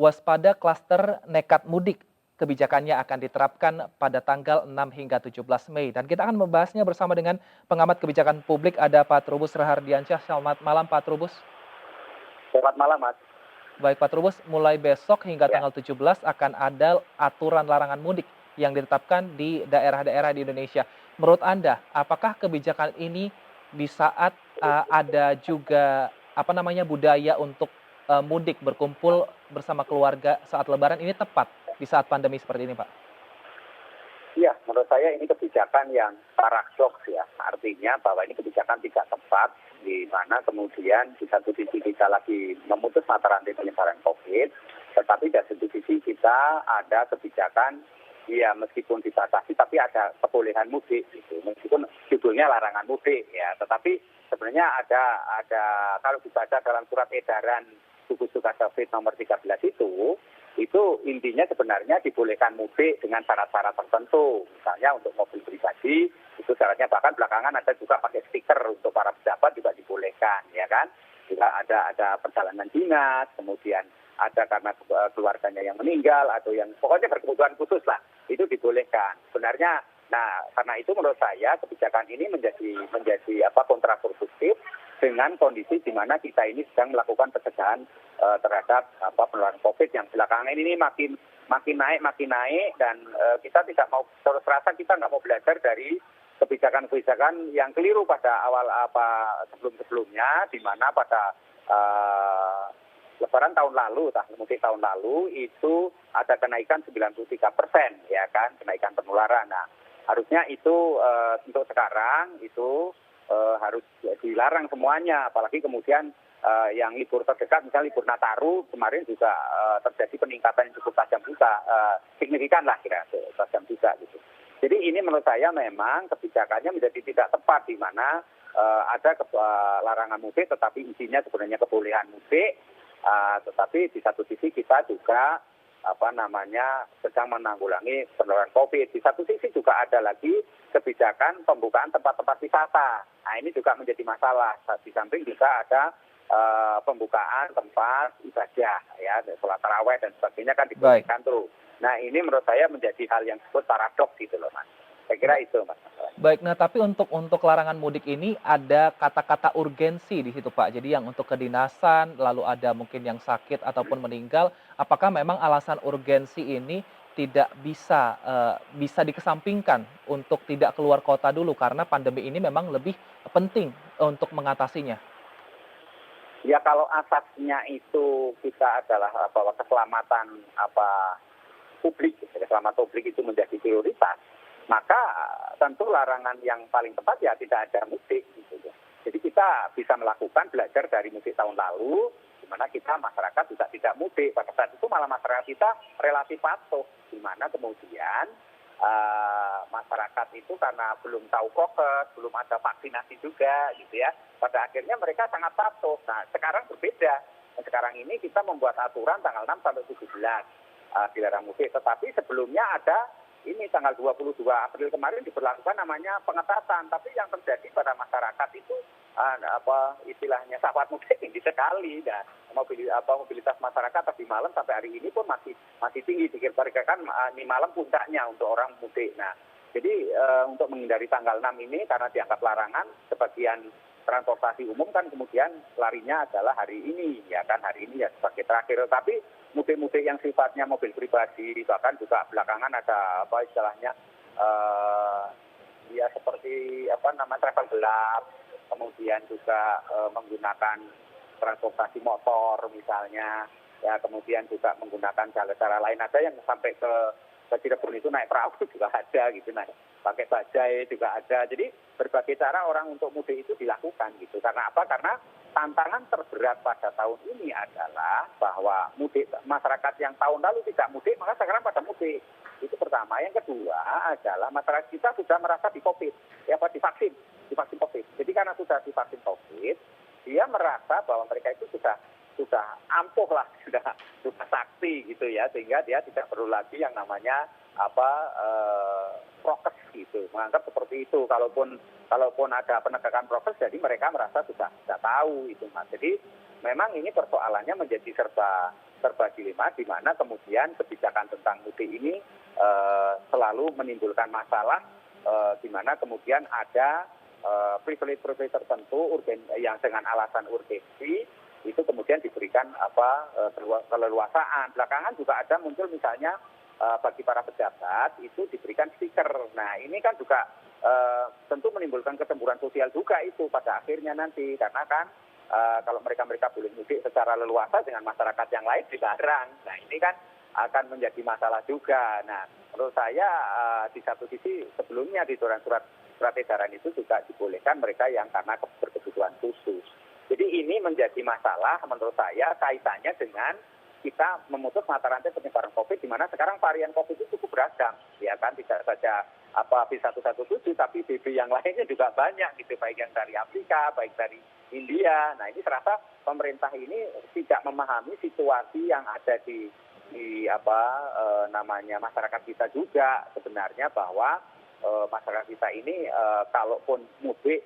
waspada klaster nekat mudik. Kebijakannya akan diterapkan pada tanggal 6 hingga 17 Mei. Dan kita akan membahasnya bersama dengan pengamat kebijakan publik, ada Pak Trubus Rahardiansyah. Selamat malam Pak Trubus. Selamat malam, Mas. Baik Pak Trubus, mulai besok hingga Ya, tanggal 17 akan ada aturan larangan mudik yang ditetapkan di daerah-daerah di Indonesia. Menurut Anda, apakah kebijakan ini di saat ada juga budaya untuk mudik berkumpul bersama keluarga saat Lebaran ini tepat di saat pandemi seperti ini, Pak? iya, menurut saya ini kebijakan yang paradoks ya. Artinya bahwa ini kebijakan tidak tepat, di mana kemudian di satu sisi kita lagi memutus mata rantai penyebaran COVID, tetapi di satu sisi kita ada kebijakan, ya meskipun dibatasi, tapi ada kebolehan mudik gitu. Meskipun judulnya larangan mudik ya, tetapi sebenarnya ada kalau dibaca dalam surat edaran gugus tugas COVID nomor 13 itu intinya sebenarnya dibolehkan mudik dengan syarat-syarat tertentu. Misalnya untuk mobil pribadi, itu syaratnya bahkan belakangan ada juga pakai stiker untuk para pejabat juga dibolehkan, ya kan. Juga ada perjalanan dinas, kemudian ada karena keluarganya yang meninggal atau yang pokoknya berkebutuhan khusus lah, itu dibolehkan. Sebenarnya, nah karena itu menurut saya kebijakan ini menjadi kontraproduktif dengan kondisi di mana kita ini sedang melakukan pencegahan terhadap penularan COVID yang belakangan ini makin naik dan kita tidak mau, terus terasa kita nggak mau belajar dari kebijakan-kebijakan yang keliru pada awal sebelum-sebelumnya, di mana pada Lebaran tahun lalu, mudik tahun lalu itu ada kenaikan 93%, ya kan, kenaikan penularan. Nah, harusnya itu untuk sekarang itu harus dilarang semuanya, apalagi kemudian yang libur terdekat, misalnya libur Nataru kemarin juga terjadi peningkatan yang cukup tajam juga, signifikan lah kira tajam juga gitu. Jadi ini menurut saya memang kebijakannya menjadi tidak tepat, di mana ada larangan mudik tetapi isinya sebenarnya kebolehan mudik, tetapi di satu sisi kita juga sedang menanggulangi penularan COVID. Di satu sisi juga ada lagi kebijakan pembukaan tempat-tempat wisata. Nah ini juga menjadi masalah. Di samping juga ada pembukaan tempat ibadah, ya, sholat tarawih dan sebagainya kan dibolehkan tuh. Nah ini menurut saya menjadi hal yang disebut paradoks gitu loh, Mas. Saya kira itu, Mas. Baik, nah tapi untuk larangan mudik ini ada kata-kata urgensi di situ, Pak. Jadi yang untuk kedinasan, lalu ada mungkin yang sakit ataupun meninggal, apakah memang alasan urgensi ini tidak bisa dikesampingkan untuk tidak keluar kota dulu karena pandemi ini memang lebih penting untuk mengatasinya? Ya kalau asasnya itu kita adalah bahwa keselamatan publik, keselamatan publik itu menjadi prioritas, maka tentu larangan yang paling tepat ya tidak ada mudik gitu ya. Jadi kita bisa melakukan belajar dari mudik tahun lalu, di mana kita masyarakat juga tidak mudik. Pada saat itu malah masyarakat kita relatif patuh, di mana kemudian masyarakat itu karena belum tahu prokes, belum ada vaksinasi juga gitu ya. Pada akhirnya mereka sangat patuh. Nah sekarang berbeda. Sekarang ini kita membuat aturan tanggal 6 sampai 17 dilarang mudik. Tetapi sebelumnya ada ini tanggal 22 April kemarin diberlakukan namanya pengetatan. Tapi yang terjadi pada masyarakat itu istilahnya sahabat mudik tinggi sekali. Dan mobilitas masyarakat tadi malam sampai hari ini pun masih tinggi. Diperkirakan ini malam puncaknya untuk orang mudik. Nah, jadi untuk menghindari tanggal 6 ini karena dianggap larangan, sebagian transportasi umum kan kemudian larinya adalah hari ini, ya kan, hari ini ya sebagai terakhir. Tapi mudik-mudik yang sifatnya mobil pribadi, bahkan juga belakangan ada istilahnya ya seperti travel gelap, kemudian juga menggunakan transportasi motor misalnya, ya kemudian juga menggunakan cara-cara lain. Ada yang sampai ke Cirebon itu naik perahu juga ada gitu, pakai bajai juga ada. Jadi berbagai cara orang untuk mudik itu dilakukan gitu. Karena apa? Karena tantangan terberat pada tahun ini adalah bahwa mudik masyarakat yang tahun lalu tidak mudik, maka sekarang pada mudik. Itu pertama. Yang kedua adalah masyarakat kita sudah merasa divaksin COVID. Jadi karena sudah divaksin COVID, dia merasa bahwa mereka itu sudah ampuh lah, sudah sakti gitu ya, sehingga dia tidak perlu lagi yang namanya prokes gitu, menganggap seperti itu. Kalaupun ada penegakan prokes, jadi mereka merasa sudah tahu itu, Mas. Jadi memang ini persoalannya menjadi serba dilema, di mana kemudian kebijakan tentang mudik ini selalu menimbulkan masalah, di mana kemudian ada privilege-privilege tertentu yang dengan alasan urgensi itu kemudian diberikan keleluasaan. Belakangan juga ada muncul misalnya bagi para pejabat itu diberikan stiker. Nah ini kan juga tentu menimbulkan kecemburuan sosial juga itu pada akhirnya nanti, karena kan kalau mereka boleh mudik secara leluasa dengan masyarakat yang lain dilarang. Nah ini kan akan menjadi masalah juga. Nah menurut saya di satu sisi sebelumnya di surat edaran itu juga dibolehkan mereka yang karena berkebutuhan khusus. Jadi ini menjadi masalah menurut saya kaitannya dengan kita memutus mata rantai penyebaran COVID, di mana sekarang varian COVID itu cukup beragam, ya kan, tidak saja B117 tapi BB yang lainnya juga banyak gitu, baik yang dari Afrika, baik dari India. Nah ini serasa pemerintah ini tidak memahami situasi yang ada di masyarakat kita juga sebenarnya, bahwa masyarakat kita ini kalaupun mudik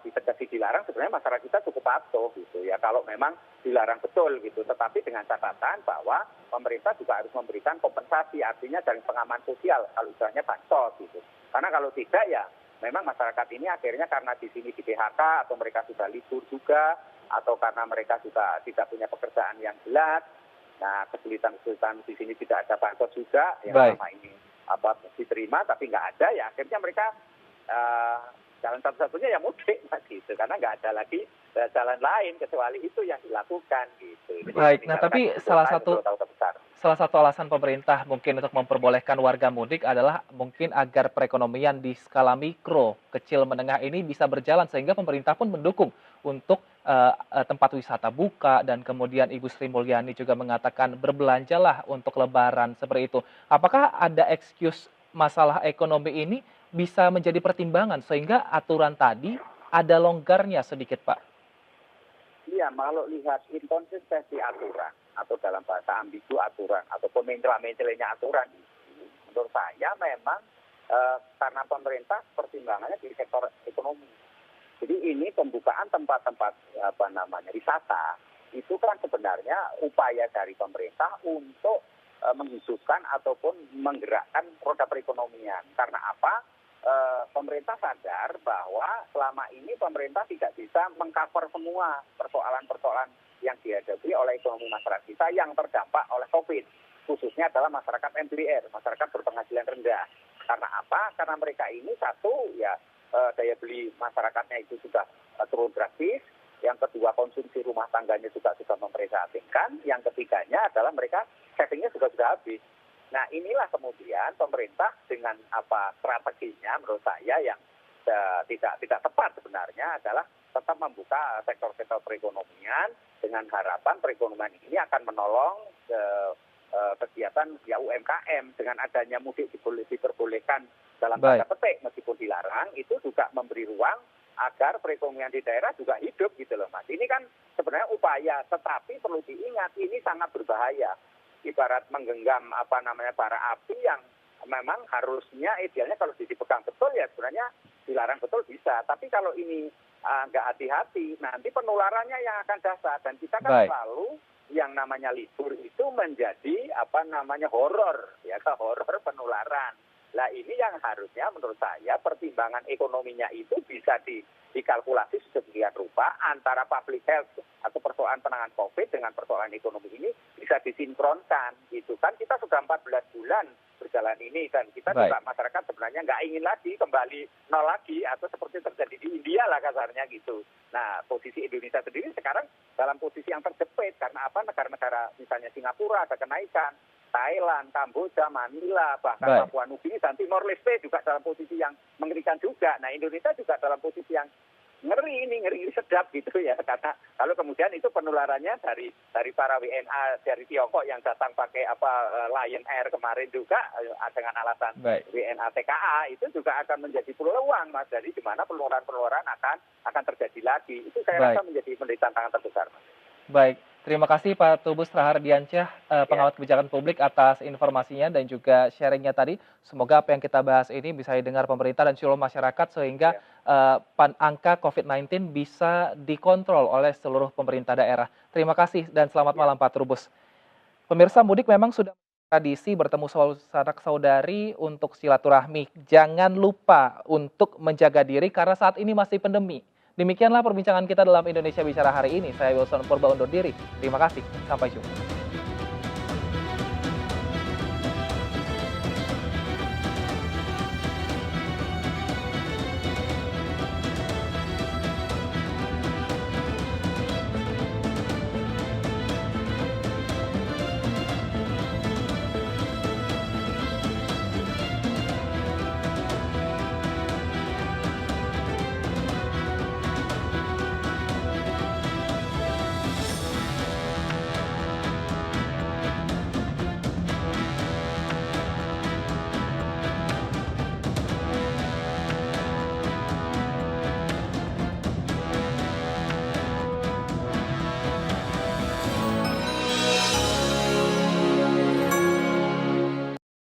ditegasi dilarang, sebenarnya masyarakat kita cukup patuh gitu ya kalau memang dilarang betul gitu, tetapi dengan catatan bahwa pemerintah juga harus memberikan kompensasi, artinya dari pengaman sosial kalau istilahnya bansos gitu, karena kalau tidak ya memang masyarakat ini akhirnya karena di sini di PHK atau mereka sudah libur juga, atau karena mereka juga tidak punya pekerjaan yang jelas. Nah kesulitan di sini tidak ada bansos juga yang selama ini diterima tapi nggak ada, ya akhirnya mereka jalan satu-satunya ya mudik gitu, karena nggak ada lagi jalan lain kecuali itu yang dilakukan gitu. Jadi Baik, nah tapi salah satu alasan pemerintah mungkin untuk memperbolehkan warga mudik adalah mungkin agar perekonomian di skala mikro, kecil menengah ini bisa berjalan, sehingga pemerintah pun mendukung untuk tempat wisata buka, dan kemudian Ibu Sri Mulyani juga mengatakan berbelanjalah untuk lebaran seperti itu. Apakah ada excuse masalah ekonomi ini bisa menjadi pertimbangan sehingga aturan tadi ada longgarnya sedikit, Pak? Iya, kalau lihat inkonsistensi aturan atau dalam bahasa ambigu aturan ataupun mencela-mencelanya aturan, menurut saya memang karena pemerintah pertimbangannya di sektor ekonomi. Jadi ini pembukaan tempat-tempat wisata itu kan sebenarnya upaya dari pemerintah untuk menghidupkan ataupun menggerakkan roda perekonomian. Karena apa? Pemerintah sadar bahwa selama ini pemerintah tidak bisa mengcover semua persoalan-persoalan yang dihadapi oleh ekonomi masyarakat kita yang terdampak oleh COVID. Khususnya adalah masyarakat MDR, masyarakat berpenghasilan rendah. Karena apa? Karena mereka ini satu, ya daya beli masyarakatnya itu sudah turun drastis. Yang kedua, konsumsi rumah tangganya juga sudah memprihatinkan. Yang ketiganya adalah mereka savingnya juga sudah habis. Nah inilah kemudian pemerintah dengan strateginya menurut saya yang tidak tepat sebenarnya adalah tetap membuka sektor-sektor perekonomian dengan harapan perekonomian ini akan menolong kegiatan ya UMKM. Dengan adanya mudik diperbolehkan dalam tanda petik meskipun dilarang, itu juga memberi ruang agar perekonomian di daerah juga hidup gitu loh Mas. Ini kan sebenarnya upaya, tetapi perlu diingat ini sangat berbahaya. Ibarat menggenggam bara api yang memang harusnya idealnya kalau dipegang betul ya sebenarnya dilarang betul bisa. Tapi kalau ini nggak hati-hati, nanti penularannya yang akan dahsyat. Dan kita kan selalu yang namanya libur itu menjadi horor, ya horor penularan. Nah ini yang harusnya menurut saya pertimbangan ekonominya itu bisa dikalkulasi sedemikian rupa antara public health atau persoalan penanganan COVID dengan persoalan ekonomi ini bisa disinkronkan gitu kan. Kita sudah 14 bulan berjalan ini dan kita juga masyarakat sebenarnya nggak ingin lagi kembali nol lagi atau seperti terjadi di India lah kasarnya gitu. Nah posisi Indonesia sendiri sekarang dalam posisi yang terjepit karena negara-negara misalnya Singapura ada kenaikan, Thailand, Kamboja, Manila, bahkan Papua Nugini dan Timor Leste juga dalam posisi yang mengerikan juga. Nah Indonesia juga dalam posisi yang ngeri sedap gitu ya, karena kalau kemudian itu penularannya dari para WNA dari Tiongkok yang datang pakai Lion Air kemarin juga dengan alasan WNA TKA itu juga akan menjadi peluang Mas, dari di mana penularan akan terjadi lagi. Itu saya rasa menjadi tantangan terbesar Mas. Baik. Terima kasih Pak Trubus Rahardiansyah, Ya, pengamat kebijakan publik atas informasinya dan juga sharing-nya tadi. Semoga apa yang kita bahas ini bisa didengar pemerintah dan seluruh masyarakat sehingga ya. angka COVID-19 bisa dikontrol oleh seluruh pemerintah daerah. Terima kasih dan selamat Ya. malam Pak Trubus. Pemirsa, mudik memang sudah tradisi bertemu sanak saudari untuk silaturahmi. Jangan lupa untuk menjaga diri karena saat ini masih pandemi. Demikianlah perbincangan kita dalam Indonesia Bicara hari ini. Saya Wilson Purba undur diri. Terima kasih. Sampai jumpa.